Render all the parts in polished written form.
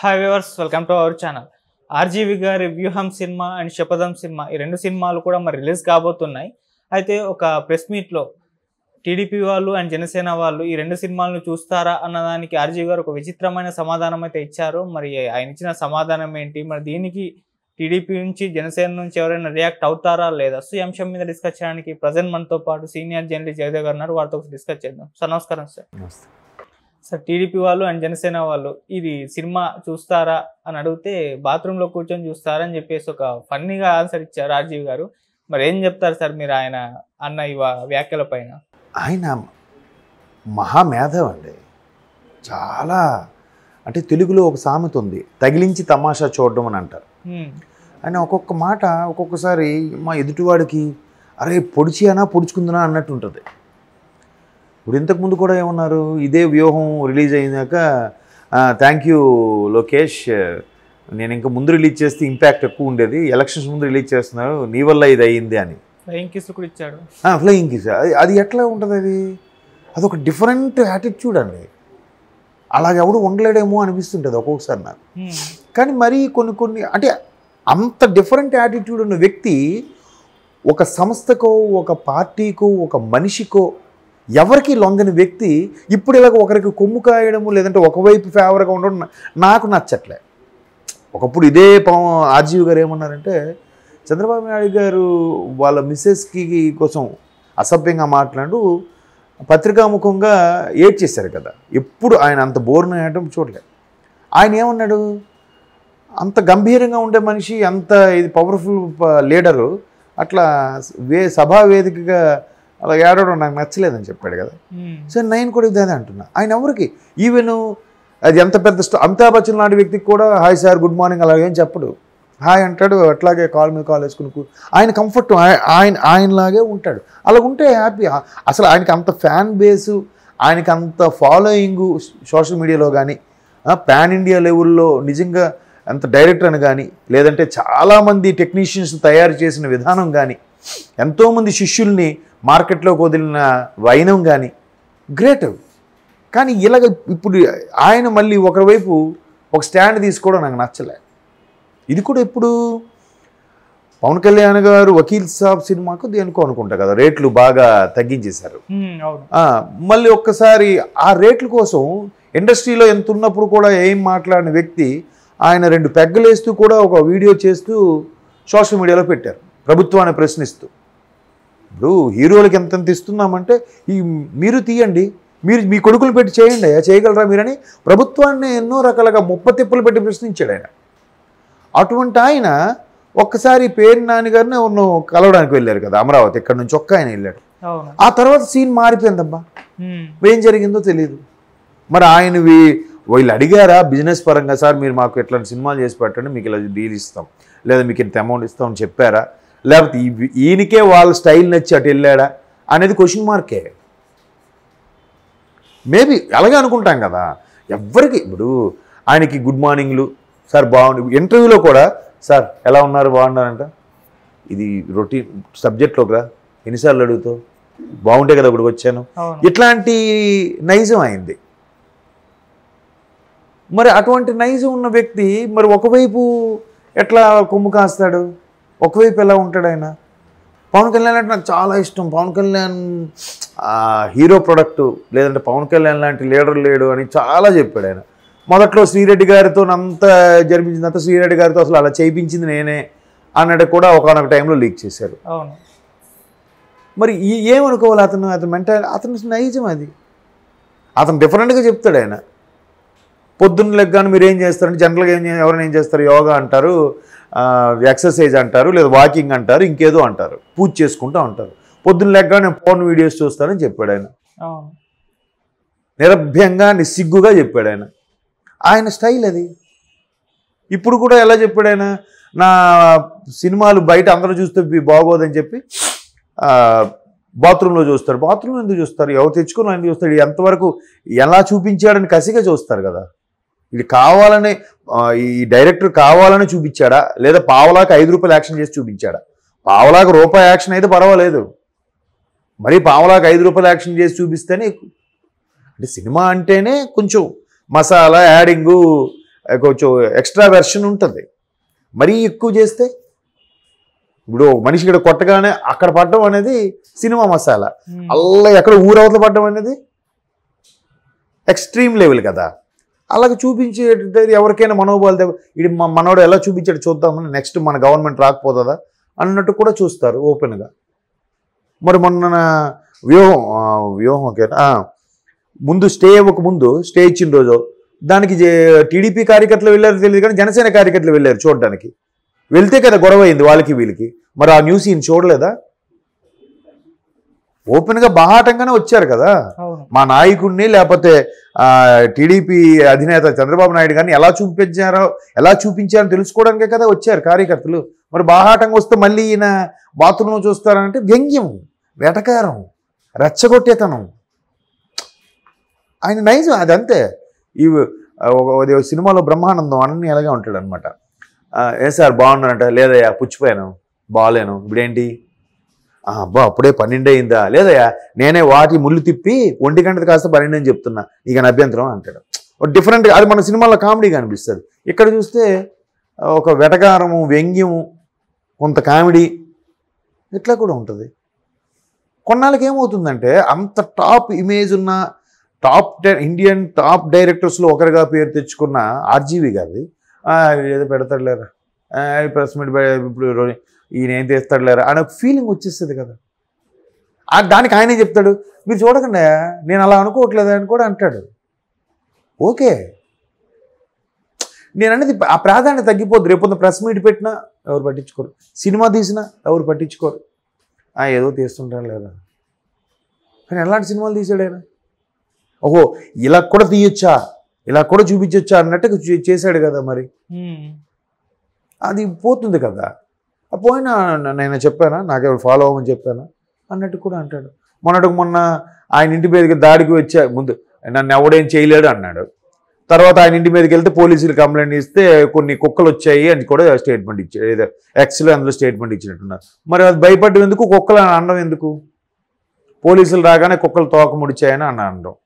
Hi viewers, welcome to our channel. RGV గారి వ్యూహం cinema and శపథం సినిమా ఈ రెండు సినిమాలు కూడా మరి రిలీజ్ కాబోతున్నాయి. అయితే ఒక ప్రెస్ మీట్లో టీడీపీ వాళ్ళు అండ్ జనసేన వాళ్ళు ఈ రెండు సినిమాలను చూస్తారా అన్నదానికి ఆర్జీవి గారు ఒక విచిత్రమైన సమాధానం అయితే ఇచ్చారు. మరి ఆయన ఇచ్చిన సమాధానం ఏంటి, మరి దీనికి టీడీపీ నుంచి జనసేన నుంచి ఎవరైనా రియాక్ట్ అవుతారా లేదా? సో ఈ అంశం మీద డిస్కస్ చేయడానికి ప్రజెంట్ మనతో పాటు సీనియర్ జర్నలిస్ట్ జయదేవ్ గారు ఉన్నారు. వారితో డిస్కస్ చేద్దాం. సార్ నమస్కారం. సార్ టీడీపీ వాళ్ళు అండ్ జనసేన వాళ్ళు ఇది సినిమా చూస్తారా అని అడిగితే బాత్రూంలో కూర్చొని చూస్తారా అని చెప్పేసి ఒక ఫన్నీగా ఆన్సర్ ఇచ్చారు ఆర్జీవి గారు. మరి ఏం చెప్తారు సార్ మీరు ఆయన అన్న ఈ వ్యాఖ్యల పైన? ఆయన మహామేధం అండి. చాలా అంటే తెలుగులో ఒక సామెత ఉంది, తగిలించి తమాషా చూడడం అని అంటారు. ఆయన ఒక్కొక్క మాట ఒక్కొక్కసారి మా ఎదుటివాడికి అరే పొడిచియానా పొడుచుకుందునా అన్నట్టు ఉంటుంది. ఇప్పుడు ఇంతకుముందు కూడా ఏమన్నారు, ఇదే వ్యూహం రిలీజ్ అయినాక థ్యాంక్ యూ లోకేష్, నేను ఇంకా ముందు రిలీజ్ చేస్తే ఇంపాక్ట్ ఎక్కువ ఉండేది, ఎలక్షన్స్ ముందు రిలీజ్ చేస్తున్నారు, నీ వల్ల ఇది అయ్యింది అని ఫ్లయింగ్ కిస్ కూడా ఇచ్చాడు. ఫ్లయింగ్ కిస్ అది ఎట్లా ఉంటుంది? అదొక డిఫరెంట్ యాటిట్యూడ్ అండి. అలాగే ఎవడు ఉండలేడేమో అనిపిస్తుంటుంది ఒక్కొక్కసారి నాకు. కానీ మరీ కొన్ని అంటే అంత డిఫరెంట్ యాటిట్యూడ్ ఉన్న వ్యక్తి ఒక సంస్థకో ఒక పార్టీకో ఒక మనిషికో ఎవరికి లొంగని వ్యక్తి ఇప్పుడు ఇలాగ ఒకరికి కొమ్ము కాయడము లేదంటే ఒకవైపు ఫేవర్గా ఉండడం నాకు నచ్చట్లే. ఒకప్పుడు ఇదే ఆర్జీవి గారు ఏమన్నారంటే, చంద్రబాబు నాయుడు గారు వాళ్ళ మిస్సెస్కి కోసం అసభ్యంగా మాట్లాడు పత్రికాముఖంగా ఏడ్చేశారు కదా. ఎప్పుడు ఆయన అంత బోర్న వేయడం చూడలేదు. ఆయన ఏమన్నాడు, అంత గంభీరంగా ఉండే మనిషి, అంత ఇది పవర్ఫుల్ లీడరు అట్లా సభా వేదికగా అలా ఏడవడం నాకు నచ్చలేదని చెప్పాడు కదా. సో నేను కూడా ఇదే అంటున్నా. ఆయన ఎవరికి ఈవెన్ అది ఎంత పెద్ద అమితాబ్ బచ్చన్ లాంటి వ్యక్తికి కూడా హాయ్ సార్ గుడ్ మార్నింగ్ అలాగేం చెప్పడు, హాయ్ అంటాడు, అట్లాగే కాల్ మీద కాల్ వేసుకుని ఆయన కంఫర్ట్ ఆయనలాగే ఉంటాడు. అలా ఉంటే హ్యాపీ. అసలు ఆయనకి అంత ఫ్యాన్ బేసు, ఆయనకి అంత ఫాలోయింగు సోషల్ మీడియాలో కానీ పాన్ ఇండియా లెవెల్లో నిజంగా అంత డైరెక్టర్ అని కానీ లేదంటే చాలామంది టెక్నీషియన్స్ తయారు చేసిన విధానం కానీ ఎంతోమంది శిష్యుల్ని మార్కెట్లోకి వదిలిన వైనం కానీ గ్రేట్. కానీ ఇలాగ ఇప్పుడు ఆయన మళ్ళీ ఒకవైపు ఒక స్టాండ్ తీసుకోవడం నాకు నచ్చలే. ఇది కూడా ఇప్పుడు పవన్ కళ్యాణ్ గారు వకీల్ సాబ్ సినిమాకు దేనికో అనుకుంటా కదా రేట్లు బాగా తగ్గించేశారు. మళ్ళీ ఒక్కసారి ఆ రేట్ల కోసం ఇండస్ట్రీలో ఎంత ఉన్నప్పుడు కూడా ఏం మాట్లాడిన వ్యక్తి ఆయన 2 పెగ్గలు వేస్తూ కూడా ఒక వీడియో చేస్తూ సోషల్ మీడియాలో పెట్టారు ప్రభుత్వాన్ని ప్రశ్నిస్తూ. ఇప్పుడు హీరోలకి ఎంతెంత ఇస్తున్నామంటే మీరు తీయండి, మీరు మీ కొడుకులు పెట్టి చేయండి, చేయగలరా మీరని ప్రభుత్వాన్ని ఎన్నో రకాలుగా ముప్పతిప్పులు పెట్టి ప్రశ్నించాడు ఆయన. అటువంటి ఆయన ఒక్కసారి పేరు నాని గారిని ఎవరినో కలవడానికి వెళ్ళారు కదా అమరావతి, ఇక్కడ నుంచి ఒక్క ఆయన వెళ్ళాడు. ఆ తర్వాత సీన్ మారిపోయిందబ్బా, ఏం జరిగిందో తెలియదు. మరి ఆయన వీళ్ళు అడిగారా బిజినెస్ పరంగా, సార్ మీరు మాకు ఎట్లాంటి సినిమాలు చేసి పెట్టండి, మీకు ఇలా డీల్ ఇస్తాం లేదా మీకు ఇంత అమౌంట్ ఇస్తామని చెప్పారా, లేకపోతే ఈయనకే వాళ్ళ స్టైల్ నచ్చి అటు వెళ్ళాడా అనేది క్వశ్చన్ మార్కే. మేబీ అలాగే అనుకుంటాం కదా ఎవ్వరికి. ఇప్పుడు ఆయనకి గుడ్ మార్నింగ్లు సార్ బాగుంది, ఇంటర్వ్యూలో కూడా సార్ ఎలా ఉన్నారు బాగున్నారంట, ఇది రొటీన్ సబ్జెక్ట్లోకి రా, ఎన్నిసార్లు అడుగుతావు, బాగుంటే కదా ఇక్కడికి వచ్చాను, ఇట్లాంటి నైజం అయింది. మరి అటువంటి నైజం ఉన్న వ్యక్తి మరి ఒకవైపు ఎట్లా కొమ్ము కాస్తాడు, ఒకవైపు ఎలా ఉంటాడు ఆయన? పవన్ కళ్యాణ్ అంటే నాకు చాలా ఇష్టం, పవన్ కళ్యాణ్ హీరో ప్రొడక్టు, లేదంటే పవన్ కళ్యాణ్ లాంటి లీడర్ లేడు అని చాలా చెప్పాడు ఆయన. మొదట్లో శ్రీరెడ్డి గారితో అంతా జరిపించిందంతా శ్రీరెడ్డి గారితో అసలు అలా చేయించింది నేనే అన్నట్టు కూడా ఒకనొక టైంలో లీక్ చేశారు. మరి ఏమనుకోవాలి అతను మెంటల్, అతను నైజం అది. అతను డిఫరెంట్గా చెప్తాడు ఆయన. పొద్దున్న లెగ్గాను మీరు ఏం చేస్తారంటే జనరల్గా ఎవరైనా ఏం చేస్తారు, యోగా అంటారు, ఎక్సర్సైజ్ అంటారు, లేదా వాకింగ్ అంటారు, ఇంకేదో అంటారు, పూజ చేసుకుంటూ ఉంటారు. పొద్దున్న లెగ్గానే ఫోన్ వీడియోస్ చూస్తారని చెప్పాడు ఆయన. నిరభ్యంగా నిస్సిగ్గుగా చెప్పాడు ఆయన. ఆయన స్టైల్ అది. ఇప్పుడు కూడా ఎలా చెప్పాడు ఆయన, నా సినిమాలు బయట అందరూ చూస్తే బాగోదని చెప్పి బాత్రూంలో చూస్తారు. బాత్రూంలో ఎందుకు చూస్తారు, ఎవరు తెచ్చుకుని ఎందుకు చూస్తాడు, ఎంతవరకు ఎలా చూపించాడని కసిగా చూస్తారు కదా. ఇది కావాలని ఈ డైరెక్టర్ కావాలని చూపించాడా, లేదా పావలాకి 5 రూపాయలు యాక్షన్ చేసి చూపించాడా? పావలాకి రూపాయి యాక్షన్ అయితే పర్వాలేదు, మరి పావలాకి 5 రూపాయలు యాక్షన్ చేసి చూపిస్తేనే. అంటే సినిమా అంటేనే కొంచెం మసాలా యాడింగు కొంచెం ఎక్స్ట్రా వెర్షన్ ఉంటుంది. మరీ ఎక్కువ చేస్తే ఇప్పుడు మనిషి ఇక్కడ కొట్టగానే అక్కడ పడడం అనేది సినిమా మసాలా, అలా ఎక్కడ ఊరవతల పడడం అనేది ఎక్స్ట్రీమ్ లెవెల్ కదా. అలాగే చూపించే ఎవరికైనా మనోబలం ఇది మనోడు ఎలా చూపించాడు చూద్దామని, నెక్స్ట్ మన గవర్నమెంట్ రాకపోతుందా అన్నట్టు కూడా చూస్తారు ఓపెన్గా. మరి మొన్న వ్యూహం ఓకేనా, ముందు స్టే ఇవ్వక ముందు స్టే ఇచ్చిన రోజు దానికి టీడీపీ కార్యకర్తలు వెళ్ళారు తెలియదు, కానీ జనసేన కార్యకర్తలు వెళ్ళారు చూడడానికి. వెళ్తే కదా గొడవ అయింది వాళ్ళకి వీళ్ళకి. మరి ఆ న్యూస్ ఈయన చూడలేదా? ఓపెన్గా బాహాటంగానే వచ్చారు కదా. మా నాయకుడిని లేకపోతే టీడీపీ అధినేత చంద్రబాబు నాయుడు గారిని ఎలా చూపించారో తెలుసుకోవడానికే కదా వచ్చారు కార్యకర్తలు. మరి బాహాటంగా వస్తే మళ్ళీ ఈయన బాత్రూంలో చూస్తారంటే వ్యంగ్యం, వెటకారం, రెచ్చగొట్టేతనం. ఆయన నైజం అదంతే. ఈ సినిమాలో బ్రహ్మానందం అన్నీ అలాగే ఉంటాడు అనమాట. ఏ సార్ బాగున్నానంట, లేదయ్యా పుచ్చిపోయాను, బాగాలేను, ఇప్పుడేంటి అబ్బా అప్పుడే 12 అయిందా, లేదయ్యా నేనే వాటి ముళ్ళు తిప్పి 1 గంటది కాస్త 12 అని చెప్తున్నా, ఇక అభ్యంతరం అంటాడు. డిఫరెంట్గా అది మన సినిమాలో కామెడీగా అనిపిస్తుంది. ఇక్కడ చూస్తే ఒక వెటకారము, వ్యంగ్యము, కొంత కామెడీ ఇట్లా కూడా ఉంటుంది. కొన్నాళ్ళకి ఏమవుతుందంటే అంత టాప్ ఇమేజ్ ఉన్న ఇండియన్ టాప్ డైరెక్టర్స్లో ఒకరిగా పేరు తెచ్చుకున్న ఆర్జీవి గారిది ఏదో పెడతాడులేరా, ప్రెస్ మీట్ ఇప్పుడు ఈయన ఏం తెస్తాడులేరా అనే ఫీలింగ్ వచ్చేస్తుంది కదా. దానికి ఆయనే చెప్తాడు, మీరు చూడకండి నేను అలా అనుకోవట్లేదు అని కూడా అంటాడు. ఓకే, నేను అనేది ఆ ప్రాధాన్యత తగ్గిపోద్దు. రేపు ప్రెస్ మీట్ పెట్టినా ఎవరు పట్టించుకోరు, సినిమా తీసినా ఎవరు పట్టించుకోరు. ఏదో తీస్తుంటాడు లేదా, కానీ ఎలాంటి సినిమాలు తీసాడు ఆయన, ఓహో ఇలా కూడా తీయొచ్చా, ఇలా కూడా చూపించొచ్చా అన్నట్టు చేశాడు కదా. మరి అది పోతుంది కదా. పోయినా నేను చెప్పానా, నాకెవరు ఫాలో అవ్వమని చెప్పానా అన్నట్టు కూడా అంటాడు. మొన్న ఆయన ఇంటి మీదకి దాడికి వచ్చా ముందు నన్ను ఎవడేం చేయలేడు అన్నాడు. తర్వాత ఆయన ఇంటి మీదకి వెళ్తే పోలీసులు కంప్లైంట్ ఇస్తే కొన్ని కుక్కలు వచ్చాయి అని కూడా స్టేట్మెంట్ ఇచ్చాడు. ఏదో ఎక్స్లో అందులో స్టేట్మెంట్ ఇచ్చినట్టున్నారు. మరి అది భయపడ్డం ఎందుకు, కుక్కలు అనడం ఎందుకు? పోలీసులు రాగానే కుక్కలు తోక ముడిచాయని అనడం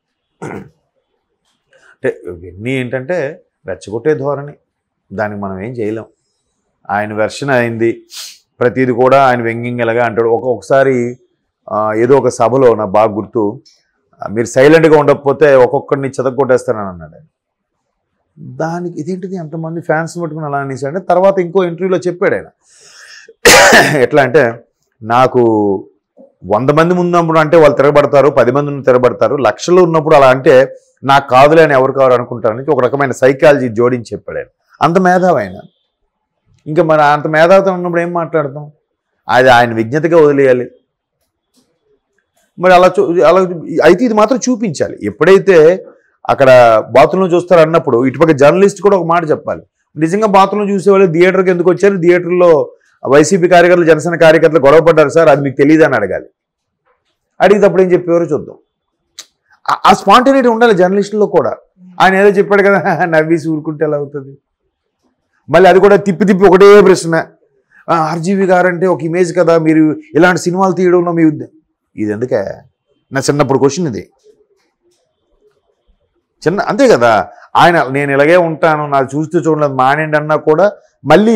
అంటే ఇవన్నీ ఏంటంటే రెచ్చగొట్టే ధోరణి. దానికి మనం ఏం చేయలేం. ఆయన వెర్షన్ అయింది, ప్రతిది కూడా ఆయన వ్యంగ్యంగా అంటాడు. ఒక్కొక్కసారి ఏదో ఒక సభలో నాకు బాగా గుర్తు, మీరు సైలెంట్గా ఉండకపోతే ఒక్కొక్కరిని చెదగొట్టేస్తానని అన్నాడు ఆయన. దానికి ఇదేంటిది ఎంతమంది ఫ్యాన్స్ పట్టుకుని అలా అనేసాడు. తర్వాత ఇంకో ఇంటర్వ్యూలో చెప్పాడు ఆయన, ఎట్లా అంటే నాకు 100 మంది ఉన్నప్పుడు అంటే వాళ్ళు తిరగబడతారు, 10 మంది తిరగబడతారు, లక్షలు ఉన్నప్పుడు అలా అంటే నాకు కాదులే అని ఎవరు కావాలి అనుకుంటారని ఒక రకమైన సైకాలజీ జోడించి చెప్పాడు ఆయన. అంత మేధావి ఆయన. ఇంకా మరి అంత మేధావితో ఉన్నప్పుడు ఏం మాట్లాడతాం? అది ఆయన విజ్ఞతగా వదిలేయాలి. మరి అలా అయితే ఇది మాత్రం చూపించాలి. ఎప్పుడైతే అక్కడ బాత్రూంలో చూస్తారు అన్నప్పుడు ఇటుపక్క జర్నలిస్ట్ కూడా ఒక మాట చెప్పాలి. నిజంగా బాత్రూంలో చూసేవాళ్ళు థియేటర్కి ఎందుకు వచ్చారు, థియేటర్లో వైసీపీ కార్యకర్తలు జనసేన కార్యకర్తలు గొడవపడ్డారు సార్, అది మీకు తెలియదు అని అడగాలి. అడిగినప్పుడు ఏం చెప్పేవారో చూద్దాం. ఆ స్పాంటేనిటీ ఉండాలి జర్నలిస్టుల్లో కూడా. ఆయన ఏదో చెప్పాడు కదా నవ్వేసి ఊరుకుంటే ఎలా అవుతుంది? మళ్ళీ అది కూడా తిప్పి ఒకటే ప్రశ్న, ఆర్జీవి గారు అంటే ఒక ఇమేజ్ కదా, మీరు ఇలాంటి సినిమాలు తీయడంలో మీ ఇది ఎందుకే? నా చిన్నప్పుడు క్వశ్చన్ ఇది. అంతే కదా. ఆయన నేను ఇలాగే ఉంటాను, నాకు చూస్తూ చూడలేదు మానేండి అన్నా కూడా మళ్ళీ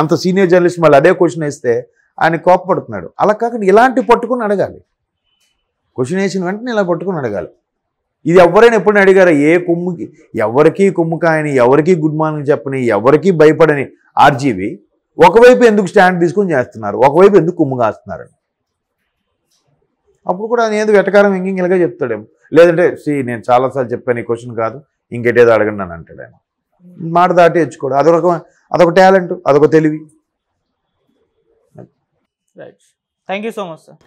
అంత సీనియర్ జర్నలిస్ట్ మళ్ళీ అదే క్వశ్చన్ వేస్తే ఆయన కోపపడుతున్నాడు. అలా కాకుండా ఇలాంటి పట్టుకుని అడగాలి. క్వశ్చన్ వేసిన వెంటనే ఇలా పట్టుకుని అడగాలి. ఇది ఎవరైనా ఎప్పుడైనా అడిగారా? ఏ కొమ్ముకి ఎవరికీ కొమ్ము కాయని, ఎవరికీ గుడ్ మార్నింగ్ చెప్పని, ఎవరికీ భయపడని ఆర్జీవి ఒకవైపు ఎందుకు స్టాండ్ తీసుకొని చేస్తున్నారు, ఒకవైపు ఎందుకు కొమ్ము కాస్తున్నారని. అప్పుడు కూడా నేను వెటకారం ఇలాగే చెప్తాడేమో. లేదంటే నేను చాలాసార్లు చెప్పాను ఈ క్వశ్చన్ కాదు, ఇంకేటేదో అడగండి అని అంటాడు ఆయన. మాట దాటి తెచ్చుకోడు. అదొక టాలెంట్, అదొక తెలివి. Right. Thank you so much sir.